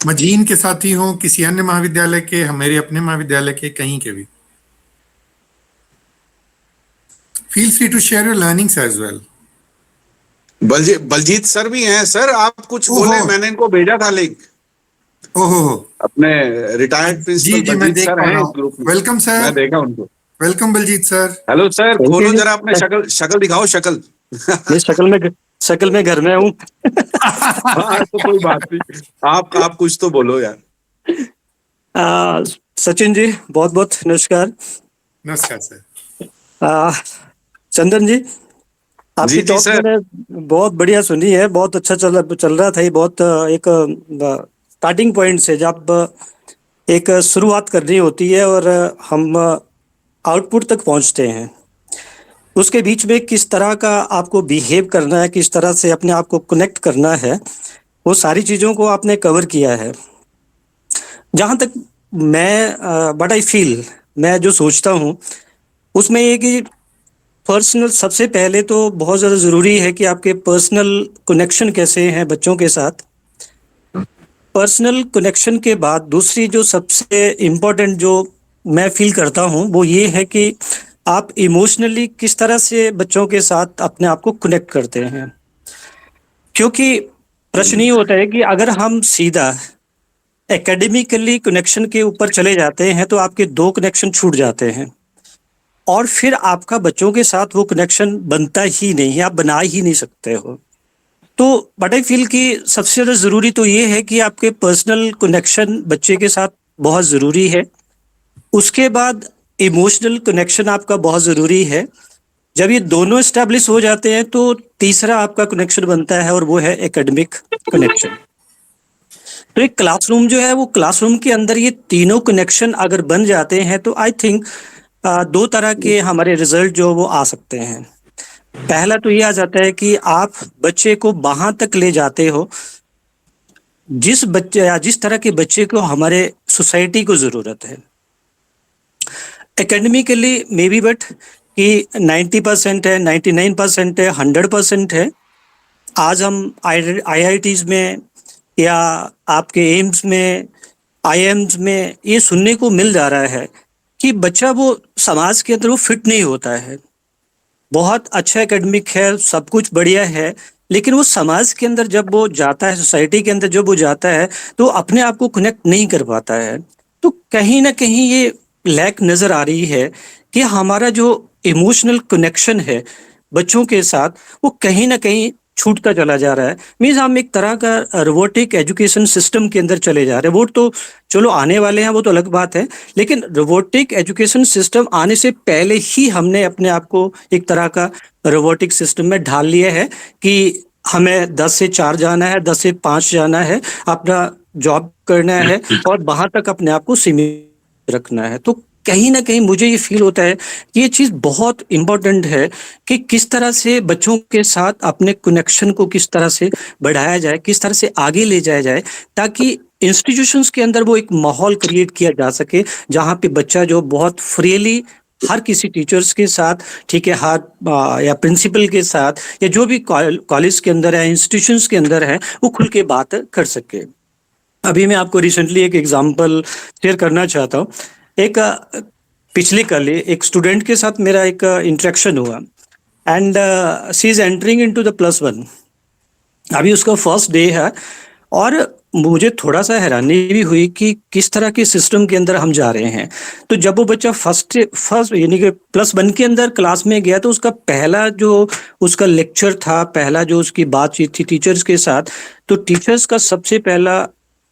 मजीन के साथी हो, किसी अन्य महाविद्यालय के, हमारे अपने महाविद्यालय के, कहीं के भी। Feel free to share your learnings as well. Baljeet sir भी हैं सर, आप कुछ बोले, मैंने इनको भेजा था लिंक। ओहो, अपने रिटायर्ड प्रिंसिपल जी मैं बलजीत देख सर पा हैं रहा इस हूँ। ग्रुप में। Welcome sir. मैं देखा उनको। Welcome Baljeet sir. Hello sir, खोलो जरा अपने शक्ल दिखाओ, शक्ल। ये शक्ल में घर में हूँ। हाँ तो कोई बात नहीं, आप कुछ तो बोलो यार। सचिन जी बहुत बहुत नमस्कार। नमस्कार सर। चंदन जी, आपकी जी टॉक सर। मैंने बहुत बढ़िया सुनी है, बहुत अच्छा चल रहा था ये। बहुत एक स्टार्टिंग पॉइंट से जब एक शुरुआत करनी होती है और हम आउटपुट तक पहुंचते हैं, उसके बीच में किस तरह का आपको बिहेव करना है, किस तरह से अपने आप को कनेक्ट करना है, वो सारी चीज़ों को आपने कवर किया है। जहाँ तक मैं बट आई फील, मैं जो सोचता हूँ उसमें ये कि पर्सनल, सबसे पहले तो बहुत ज़्यादा ज़रूरी है कि आपके पर्सनल कनेक्शन कैसे हैं बच्चों के साथ। पर्सनल कनेक्शन के बाद दूसरी जो सबसे इम्पोर्टेंट जो मैं फील करता हूँ वो ये है कि आप इमोशनली किस तरह से बच्चों के साथ अपने आप को कनेक्ट करते हैं। क्योंकि प्रश्न ये होता है कि अगर हम सीधा एकेडमिकली कनेक्शन के ऊपर चले जाते हैं तो आपके दो कनेक्शन छूट जाते हैं और फिर आपका बच्चों के साथ वो कनेक्शन बनता ही नहीं है, आप बना ही नहीं सकते हो। तो बट आई फील कि सबसे ज़्यादा ज़रूरी तो ये है कि आपके पर्सनल कनेक्शन बच्चे के साथ बहुत ज़रूरी है। उसके बाद इमोशनल कनेक्शन आपका बहुत ज़रूरी है। जब ये दोनों इस्टेब्लिश हो जाते हैं तो तीसरा आपका कनेक्शन बनता है और वो है एकेडमिक कनेक्शन। तो एक क्लासरूम जो है वो क्लासरूम के अंदर ये तीनों कनेक्शन अगर बन जाते हैं तो आई थिंक दो तरह के हमारे रिजल्ट जो वो आ सकते हैं। पहला तो ये आ जाता है कि आप बच्चे को वहां तक ले जाते हो जिस बच्चे या जिस तरह के बच्चे को हमारे सोसाइटी को जरूरत है। एकेडमिकली मे बी बट कि 90% है, 99% है, 100% है। आज हम IITs में या आपके एम्स में, IIMs में ये सुनने को मिल जा रहा है कि बच्चा वो समाज के अंदर वो फिट नहीं होता है। बहुत अच्छा एकेडमिक है, सब कुछ बढ़िया है, लेकिन वो समाज के अंदर जब वो जाता है, सोसाइटी के अंदर जब वो जाता है तो अपने आप को कनेक्ट नहीं कर पाता है। तो कहीं ना कहीं ये लैक नज़र आ रही है कि हमारा जो इमोशनल कनेक्शन है बच्चों के साथ वो कहीं ना कहीं छूटता चला जा रहा है। मीन्स हम एक तरह का रोबोटिक एजुकेशन सिस्टम के अंदर चले जा रहे हैं। वो तो चलो आने वाले हैं, वो तो अलग बात है, लेकिन रोबोटिक एजुकेशन सिस्टम आने से पहले ही हमने अपने आप को एक तरह का रोबोटिक सिस्टम में ढाल लिया है कि हमें 10 से 4 जाना है, 10 से 5 जाना है, अपना जॉब करना है और वहां तक अपने आप को सीमित रखना है। तो कहीं ना कहीं मुझे ये फील होता है कि ये चीज़ बहुत इम्पोर्टेंट है कि किस तरह से बच्चों के साथ अपने कनेक्शन को किस तरह से बढ़ाया जाए, किस तरह से आगे ले जाया जाए, ताकि इंस्टीट्यूशंस के अंदर वो एक माहौल क्रिएट किया जा सके जहाँ पे बच्चा जो बहुत फ्रीली हर किसी टीचर्स के साथ, ठीक है, हर या प्रिंसिपल के साथ या जो भी कॉलेज के अंदर है, इंस्टीट्यूशंस के अंदर है, वो खुल के बात कर सके। अभी मैं आपको रिसेंटली एक एग्जांपल शेयर करना चाहता हूँ। एक पिछले कल एक स्टूडेंट के साथ मेरा एक इंटरेक्शन हुआ and she is entering into the +1। अभी उसका फर्स्ट डे है और मुझे थोड़ा सा हैरानी भी हुई कि किस तरह के सिस्टम के अंदर हम जा रहे हैं। तो जब वो बच्चा फर्स्ट यानी कि +1 के अंदर क्लास में गया, तो उसका पहला जो उसका लेक्चर था, पहला जो उसकी बातचीत थी टीचर्स के साथ, तो टीचर्स का सबसे पहला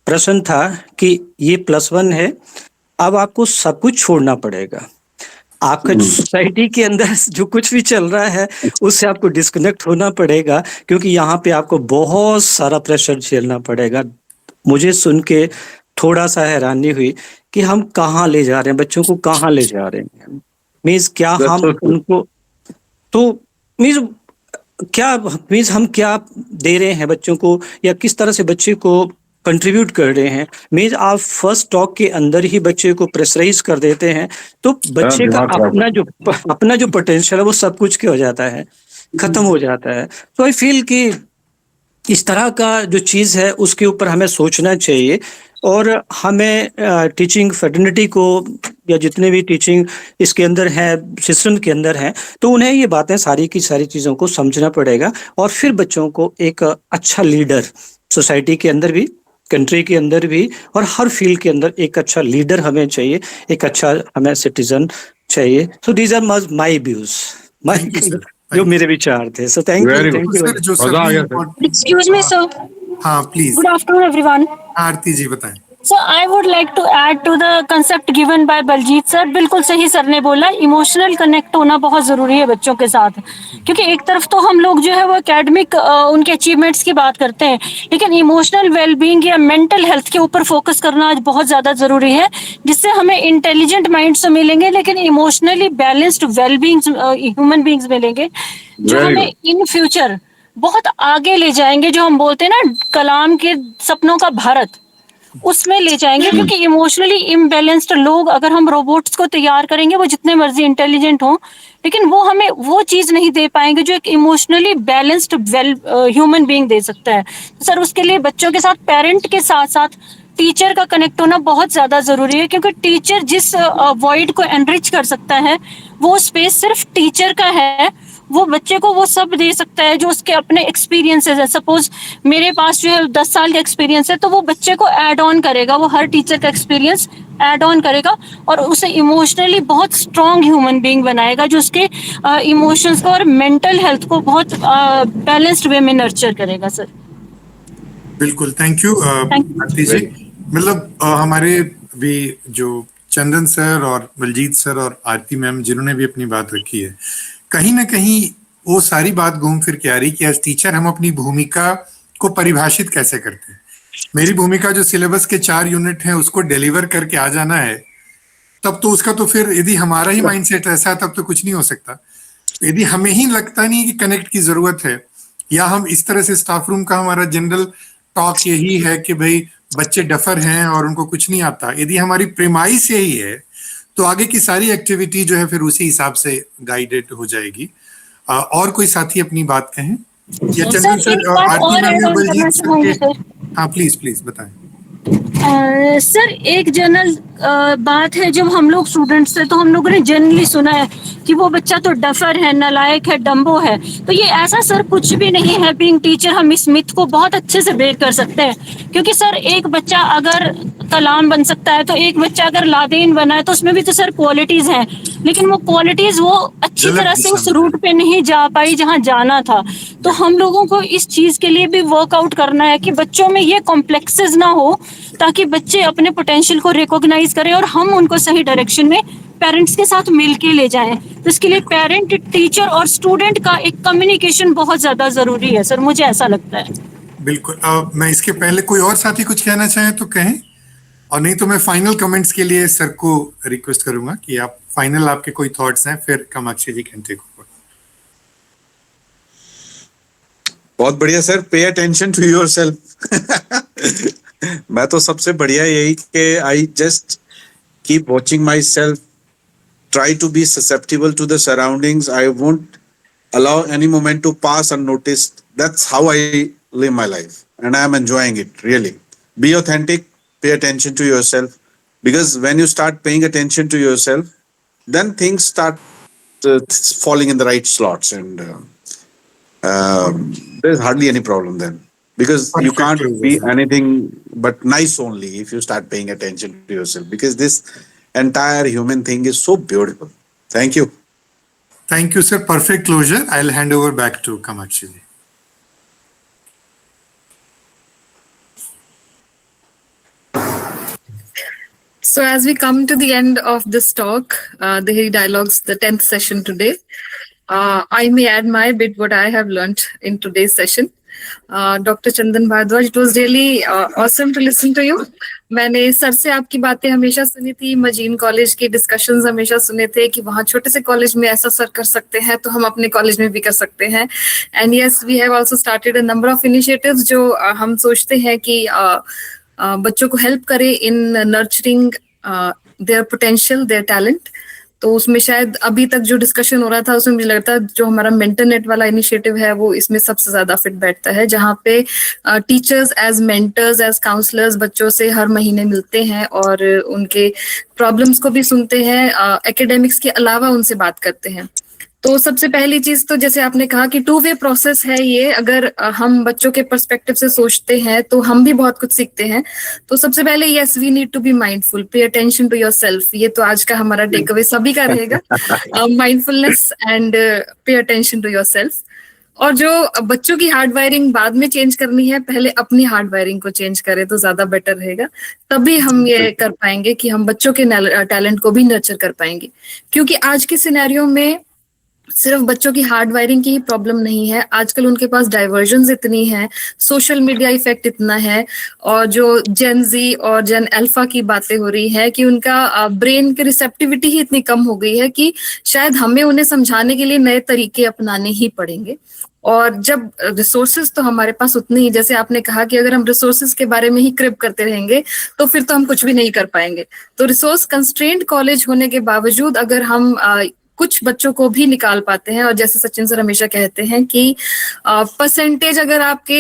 प्रश्न था कि ये +1 है, अब आपको सब कुछ छोड़ना पड़ेगा। आपका सोसाइटी के अंदर जो कुछ भी चल रहा है उससे आपको डिस्कनेक्ट होना पड़ेगा, क्योंकि यहाँ पे आपको बहुत सारा प्रेशर झेलना पड़ेगा। मुझे सुन के थोड़ा सा हैरानी हुई कि हम कहाँ ले जा रहे हैं बच्चों को, कहाँ ले जा रहे हैं। मीन्स क्या That's हम so true. उनको तो मीन्स हम क्या दे रहे हैं बच्चों को, या किस तरह से बच्चे को कंट्रीब्यूट कर रहे हैं। मीन्स आप फर्स्ट टॉक के अंदर ही बच्चे को प्रेशराइज कर देते हैं, तो बच्चे का दिमाग खराब अपना जो पोटेंशियल है वो सब कुछ क्या हो जाता है, खत्म हो जाता है। तो आई फील कि इस तरह का जो चीज़ है उसके ऊपर हमें सोचना चाहिए, और हमें टीचिंग फेडर्निटी को, या जितने भी टीचिंग इसके अंदर है, सिस्टम के अंदर है, तो उन्हें ये बातें सारी की सारी चीज़ों को समझना पड़ेगा, और फिर बच्चों को एक अच्छा लीडर सोसाइटी के अंदर भी, कंट्री के अंदर भी, और हर फील्ड के अंदर एक अच्छा लीडर हमें चाहिए, एक अच्छा हमें सिटीजन चाहिए। So these are my views, thank you sir, जो मेरे विचार थे। So thank Very you, good. Thank you. Sir जो मजा आ सभी गया सर। Excuse me, sir. हाँ प्लीज, Good afternoon, everyone. Aarti ji बताएं। So I would like to add to the concept given by Baljeet sir. बिल्कुल सही सर ने बोला, इमोशनल कनेक्ट होना बहुत ज़रूरी है बच्चों के साथ, क्योंकि एक तरफ तो हम लोग जो है वो एकेडमिक उनके अचीवमेंट्स की बात करते हैं, लेकिन इमोशनल वेलबींग या मेंटल हेल्थ के ऊपर फोकस करना आज बहुत ज़्यादा ज़रूरी है, जिससे हमें इंटेलिजेंट माइंड्स तो मिलेंगे, लेकिन इमोशनली बैलेंस्ड वेलबींग्स ह्यूमन बींग्स मिलेंगे, जो Very हमें good. इन फ्यूचर बहुत आगे ले जाएंगे। जो हम बोलते हैं ना, कलाम के सपनों का भारत, उसमें ले जाएंगे। क्योंकि इमोशनली इम्बैलेंस्ड लोग, अगर हम रोबोट्स को तैयार करेंगे, वो जितने मर्जी इंटेलिजेंट हों, लेकिन वो हमें वो चीज नहीं दे पाएंगे जो एक emotionally balanced well human being they सकता है। तो सर उसके लिए बच्चों के साथ, पेरेंट के साथ साथ टीचर का कनेक्ट होना बहुत ज्यादा जरूरी है, क्योंकि टीचर जिस वॉइड को एनरिच कर सकता है, वो स्पेस सिर्फ टीचर का है। वो बच्चे को वो सब दे सकता है जो उसके अपने एक्सपीरियंसेस है। सपोज मेरे पास जो है 10 साल का एक्सपीरियंस है, तो वो बच्चे को ऐड ऑन करेगा, वो हर टीचर का एक्सपीरियंस ऐड ऑन करेगा, और उसे इमोशनली बहुत स्ट्रॉन्ग ह्यूमन बीइंग बनाएगा, जो उसके इमोशंस को और मेंटल हेल्थ को बहुत बैलेंस्ड वे में नर्चर करेगा। सर बिल्कुल, थैंक यू आरती जी। मतलब हमारे भी जो चंदन सर और बलजीत सर और आरती मैम जिन्होंने भी अपनी बात रखी है, कहीं ना कहीं वो सारी बात घूम फिर के आ रही कि एज टीचर हम अपनी भूमिका को परिभाषित कैसे करते हैं। मेरी भूमिका जो सिलेबस के 4 यूनिट है उसको डिलीवर करके आ जाना है, तब तो उसका तो फिर यदि हमारा ही माइंडसेट ऐसा है तब तो कुछ नहीं हो सकता। यदि हमें ही लगता नहीं कि कनेक्ट की जरूरत है, या हम इस तरह से स्टाफ रूम का हमारा जनरल टॉक यही है कि भाई बच्चे डफर हैं और उनको कुछ नहीं आता, यदि हमारी प्रेमाइस यही है, तो आगे की सारी एक्टिविटी जो है फिर उसी हिसाब से गाइडेड हो जाएगी। और कोई साथी अपनी बात कहें, या चंदन सर एक सर, बात आरती और मैम ऐड या ऑन करना बलजीत सर चाहूंगी के। सर। हाँ प्लीज प्लीज बताएं। सर एक जनरल बात है, जब हम लोग स्टूडेंट्स थे तो हम लोगों ने जनरली सुना है कि वो बच्चा तो डफर है, नालायक है, डम्बो है। तो ये ऐसा सर कुछ भी नहीं है। बीइंग टीचर हम इस मिथ को बहुत अच्छे से ब्रेक कर सकते हैं, क्योंकि सर एक बच्चा अगर कलाम बन सकता है, तो एक बच्चा अगर लादेन बना है, तो उसमें भी तो सर क्वालिटीज हैं, लेकिन वो क्वालिटीज वो अच्छी गलत तरह से दिशा उस में रूट पे नहीं जा पाई जहाँ जाना था। तो हम लोगों को इस चीज के लिए भी वर्कआउट करना है कि बच्चों में ये कॉम्प्लेक्सेस ना हो, ताकि बच्चे अपने पोटेंशियल को रिकॉग्नाइज करें और हम उनको सही डायरेक्शन में पेरेंट्स के साथ मिलके ले जाएं। तो इसके लिए पेरेंट, टीचर और स्टूडेंट का एक कम्युनिकेशन बहुत ज्यादा जरूरी है सर, मुझे ऐसा लगता है। बिल्कुल। मैं इसके पहले कोई और साथी कुछ कहना चाहें तो कहें, और नहीं तो मैं फाइनल कमेंट्स के लिए सर को रिक्वेस्ट करूंगा कि आप फाइनल आपके कोई थॉट्स हैं, फिर कामाक्षी जी कैन टेक ओवर। बहुत बढ़िया सर, पे अटेंशन टू योरसेल्फ। मैं तो सबसे बढ़िया यही कि I just keep watching myself, try to be susceptible to the surroundings, I won't allow any moment to pass unnoticed. That's how I live my life, and I am enjoying it really. Be authentic, pay attention to yourself, because when you start paying attention to yourself, then things start falling in the right slots, and there's hardly any problem then. because you Perfect can't closure, be sir. anything but nice only if you start paying attention to yourself, because this entire human thing is so beautiful. Thank you. Thank you, sir. Perfect closure. I'll hand over back to Kamakshi. So as we come to the end of this talk, the Heri Dialogues, the 10th session today, I may add my bit what I have learned in today's session. Dr. Chandan Bhardwaj, it was really awesome to listen to you. मैंने sir से आपकी बातें हमेशा सुनी थी, मजीन college के discussions हमेशा सुने थे कि वहाँ छोटे से कॉलेज में ऐसा सर कर सकते हैं तो हम अपने कॉलेज में भी कर सकते हैं. And yes, we have also started a number of initiatives जो हम सोचते हैं कि बच्चों को हेल्प करे in nurturing their potential, their talent. तो उसमें शायद अभी तक जो डिस्कशन हो रहा था उसमें मुझे लगता है जो हमारा मेंटर नेट वाला इनिशिएटिव है वो इसमें सबसे ज्यादा फिट बैठता है, जहाँ पे teachers as mentors, as counsellors बच्चों से हर महीने मिलते हैं और उनके प्रॉब्लम्स को भी सुनते हैं, एकेडमिक्स के अलावा उनसे बात करते हैं. तो सबसे पहली चीज तो जैसे आपने कहा कि 2-वे प्रोसेस है ये. अगर हम बच्चों के पर्सपेक्टिव से सोचते हैं तो हम भी बहुत कुछ सीखते हैं. तो सबसे पहले yes, we need to be mindful, pay attention to yourself. ये तो आज का हमारा टेक अवे सभी का रहेगा, mindfulness and pay attention to yourself. और जो बच्चों की हार्ड वायरिंग बाद में चेंज करनी है, पहले अपनी हार्ड वायरिंग को चेंज करें तो ज्यादा बेटर रहेगा. तभी हम ये कर पाएंगे कि हम बच्चों के टैलेंट को भी नर्चर कर पाएंगे. क्योंकि आज के सिनेरियो में सिर्फ बच्चों की हार्ड वायरिंग की ही प्रॉब्लम नहीं है, आजकल उनके पास डाइवर्जन्स इतनी है, सोशल मीडिया इफेक्ट इतना है, और जो जेन जी और जेन अल्फा की बातें हो रही है कि उनका ब्रेन की रिसेप्टिविटी ही इतनी कम हो गई है कि शायद हमें उन्हें समझाने के लिए नए तरीके अपनाने ही पड़ेंगे. और जब रिसोर्सेज तो हमारे पास उतने ही, जैसे आपने कहा कि अगर हम रिसोर्सेज के बारे में ही क्रिप करते रहेंगे तो फिर तो हम कुछ भी नहीं कर पाएंगे. तो रिसोर्स कंस्ट्रेंट कॉलेज होने के बावजूद अगर हम कुछ बच्चों को भी निकाल पाते हैं, और जैसे सचिन सर हमेशा कहते हैं कि परसेंटेज अगर आपके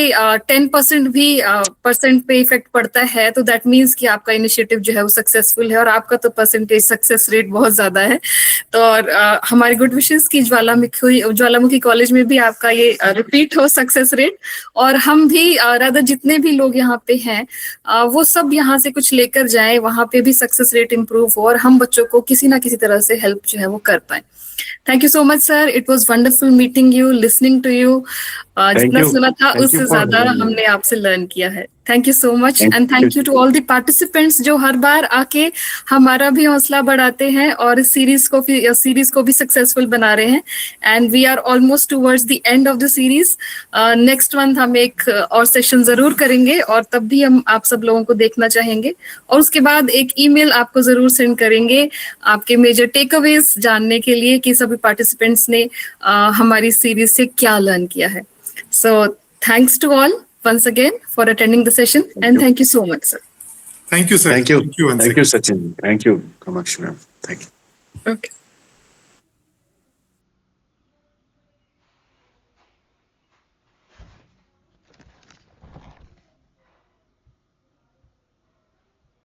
10% भी परसेंट पे इफेक्ट पड़ता है तो दैट मीन्स कि आपका इनिशिएटिव जो है वो सक्सेसफुल है, और आपका तो परसेंटेज सक्सेस रेट बहुत ज्यादा है. तो और हमारी गुड विशेस की ज्वालामुखी कॉलेज में भी आपका ये रिपीट हो सक्सेस रेट, और हम भी रादर जितने भी लोग यहाँ पे हैं वो सब यहाँ से कुछ लेकर जाएं, वहां पे भी सक्सेस रेट इंप्रूव हो और हम बच्चों को किसी ना किसी तरह से हेल्प जो है वो कर पाए. Thank you so much, sir. It was wonderful meeting you, listening to you. जितना you. सुना था Thank you उससे for ज्यादा having me. हमने आपसे लर्न किया है. Thank you so much, Thank and thank you. you to all the participants जो हर बार आके हमारा भी हौसला बढ़ाते हैं और इस सीरीज को भी सक्सेसफुल बना रहे हैं. And we are almost towards the end of the series. Next month हम एक और सेशन जरूर करेंगे और तब भी हम आप सब लोगों को देखना चाहेंगे, और उसके बाद एक ईमेल आपको जरूर सेंड करेंगे आपके मेजर टेकअवेज जानने के लिए कि सभी पार्टिसिपेंट्स ने हमारी सीरीज से क्या लर्न किया है. So thanks to all once again for attending the session, and thank you so much, sir. Thank you, sir. Thank you. Thank you once Thank you, again. Sachin. Thank you, Kamakshi ma'am. Thank you. Okay.